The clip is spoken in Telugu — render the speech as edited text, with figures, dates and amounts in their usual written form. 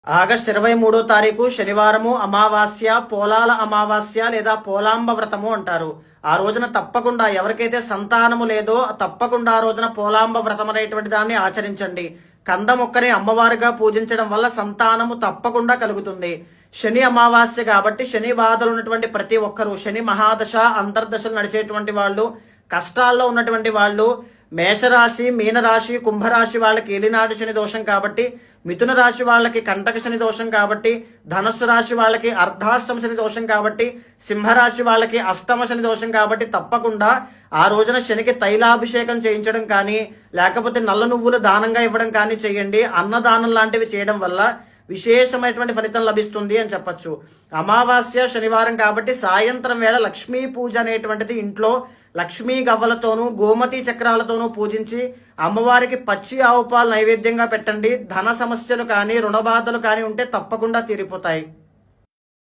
ఆగస్టు 23వ తారీఖు శనివారము అమావాస్య, పోలాల అమావాస్య లేదా పోలాంబ వ్రతము అంటారు. ఆ రోజున తప్పకుండా ఎవరికైతే సంతానము లేదో తప్పకుండా ఆ రోజున పోలాంబ వ్రతం అనేటువంటి దాన్ని ఆచరించండి. కంద మొక్కని అమ్మవారిగా పూజించడం వల్ల సంతానము తప్పకుండా కలుగుతుంది. శని అమావాస్య కాబట్టి శని బాధలు ఉన్నటువంటి ప్రతి ఒక్కరూ, శని మహాదశ అంతర్దశలు నడిచేటువంటి వాళ్ళు, కష్టాల్లో ఉన్నటువంటి వాళ్ళు, మేషరాశి, మీనరాశి, కుంభరాశి వాళ్ళకి ఏలినాడు శని దోషం కాబట్టి, మిథున రాశి వాళ్ళకి కంటక శని దోషం కాబట్టి, ధనస్సు రాశి వాళ్ళకి అర్ధాష్టమ శని దోషం కాబట్టి, సింహరాశి వాళ్ళకి అష్టమ శని దోషం కాబట్టి తప్పకుండా ఆ రోజున శనికి తైలాభిషేకం చేయించడం కానీ, లేకపోతే నల్ల నువ్వులు దానంగా ఇవ్వడం కానీ చేయండి. అన్నదానం లాంటివి చేయడం వల్ల విశేషమైనటువంటి ఫలితం లభిస్తుంది అని చెప్పచ్చు. అమావాస్య శనివారం కాబట్టి సాయంత్రం వేళ లక్ష్మీ పూజ అనేటువంటిది ఇంట్లో లక్ష్మీ గవ్వలతోనూ గోమతి చక్రాలతోనూ పూజించి అమ్మవారికి పచ్చి ఆవు పాలు నైవేద్యంగా పెట్టండి. ధన సమస్యలు కానీ రుణ బాధలు కానీ ఉంటే తప్పకుండా తీరిపోతాయి.